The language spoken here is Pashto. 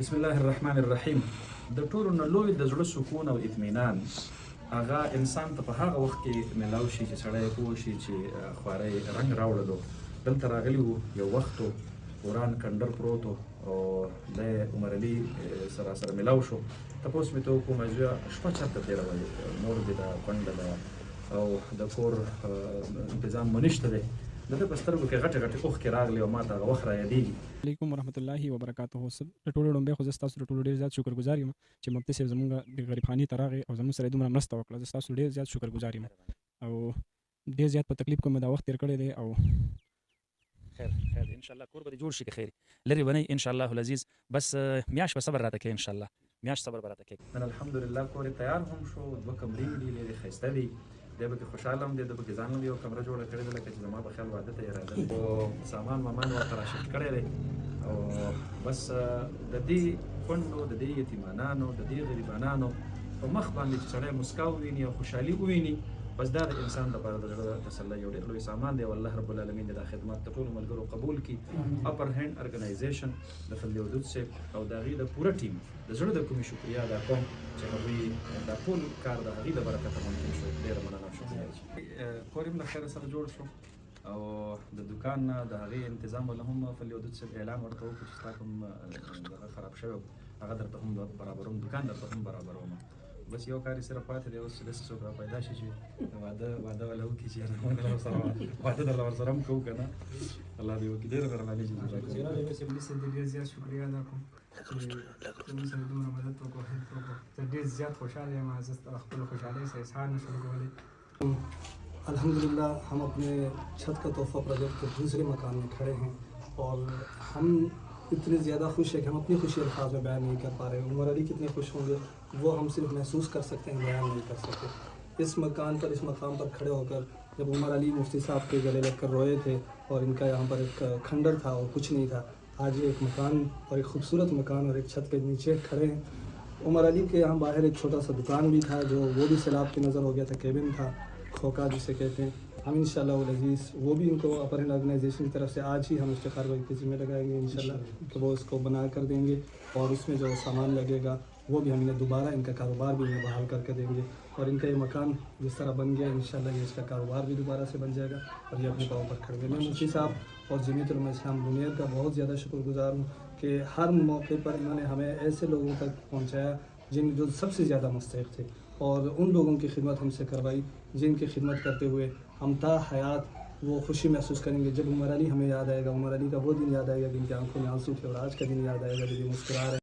بسم الله الرحمن الرحیم. د ټولو نه لوی د زړه سکون او اطمینان هغه انسان ته په هغه وخت کې میلاو شي چې سړی پوه شي چې خوارۍ رنګ راوړلو. دلته راغلي وو یو وخت وران کندر پروت او د عمر علي سره میلاو شو. تپوس مې ته وکړو موضوع شپه چېرته تېروئ، مور دې ده، کونډه ده او د کور انتظام مو نشته دی. د ده په سترګو کې غټې غټې اوښکې راغلې او ما ته هغه وخت رایادېږي. علیکم ورحمت الله وبرکاته. د ټولو لومړی خو زه ستاسو د ټولو ډېر زیات شکرګزار یم چې مفتي صاحب زموږ د غریبخانې ته راغی او زموږ سره یې دومره مرسته وکړه. زه ستاسو ډېر زیات شکرګزار یم او ډېر زیات په تکلیف کې مې دا وخت تېر کړی دی. او خیر ان شاء الله کور به دې جوړ شي که خیر لرې به نه ان شاء الله العزیز. بس میاشت به صبر راته کوي، ان شاء الله میاشت صبر به راته کوي. نن الحمدلله کور یې تیار هم شو، 2 کمرې دي، ډېرې ښایسته دي. دی به کې خوشحاله هم دی، ده به کې ځان هم یو کمره جوړه کړې ده لکه چې زما په خیال واده ته یې راغلی خو سامان وامان ورته راشفټ کړی دی. او بس د دې کونډو، د دې یتیمانانو، د دې غریبانانو په مخ باندې چې سړی مسکا وویني او خوشحالي وویني، بس دا د انسان لپاره د زړه تسلی یو ډېر لوی سامان دی. او الله رب العالمین د دا خدمات د ټولو ملګرو قبول کړي. اپر هینډ ارګنایزیشن د فضل ودود صاحب او د هغې د پوره ټیم د زړه د کومې شکریا ادا کوم چې هغوی دا ټول کار د هغې د برکته ممکن شو. ډېره مننه او شکریه. کور یې له خیره سره جوړ شو او د دوکان نه د هغې تنظیم له هم فضل ودود صاحب اعلان ورته وکړو چې ستا کوم دغه خراب شوی هغه درته هم برابروم، دوکان درته هم برابروم. بس یو کار یې صرف پاتې دی اوس چې داسې څوک را پیدا شي چې واده والا وکړي چې واده درله ورسره هم کوو که نه. الله دې وکړي. ډېره مهرباني ډېر زیات شکریه ادا کوم چې زموږ سره دومره مدد وکړو، هیلپ وکړو. زه ډېر زیات خوشحاله یم، زه خپل خوشحالۍ سره اظهار نه شم کولی. अल्हम्दुलिल्लाह हम अपने छत का तोहफ़ा प्रोजेक्ट के दूसरे मकान में खड़े हैं और हम इतने ज़्यादा खुश हैं कि हम अपनी खुशी अल्फाज में बयान नहीं कर पा रहे हैं। उमर अली कितने खुश होंगे वो हम सिर्फ महसूस कर सकते हैं, बयान नहीं कर सकते। इस मकान पर, इस मकाम पर खड़े होकर जब उमर अली मुफ्ती साहब के गले लगकर रोए थे और इनका यहाँ पर एक खंडर था और कुछ नहीं था, आज ये एक मकान और एक खूबसूरत मकान और एक छत के नीचे खड़े हैं। उमर अली के यहाँ बाहर एक छोटा सा दुकान भी था जो वो भी सैलाब की नज़र हो गया था, केबिन था, खोका जिसे कहते हैं। हम इंशाअल्लाह अज़ीज़ वो भी उनको अपर हैंड ऑर्गेनाइजेशन की तरफ से आज ही हम इफ्तिखार भाई के ज़िम्मे लगाएंगे इंशाअल्लाह कि वो उसको बना कर देंगे और उसमें जो सामान लगेगा वो भी हम इन्हें दोबारा इनका कारोबार भी इन्हें बहाल करके देंगे। और इनका ये मकान जिस तरह बन गया इंशाअल्लाह ये इसका कारोबार भी दोबारा से बन जाएगा और ये अपने पाँव पर खड़े हुए। मैं मुफ्ती साहब और जमीयत उलमा इस्लाम बुनियाद का बहुत ज़्यादा शुक्रगुजार हूँ कि हर मौके पर इन्होंने हमें ऐसे लोगों तक पहुँचाया जो सबसे ज़्यादा मुस्तहिक़ थे और उन लोगों की खिदमत हमसे करवाई जिनकी खिदमत करते हुए हम ता हयात वो खुशी महसूस करेंगे। जब उमर अली हमें याद आएगा, उमर अली का वो दिन याद आएगा जिनकी आंखों में आंसू थे और आज का दिन याद आएगा जब ये मुस्कुरा रहे हैं।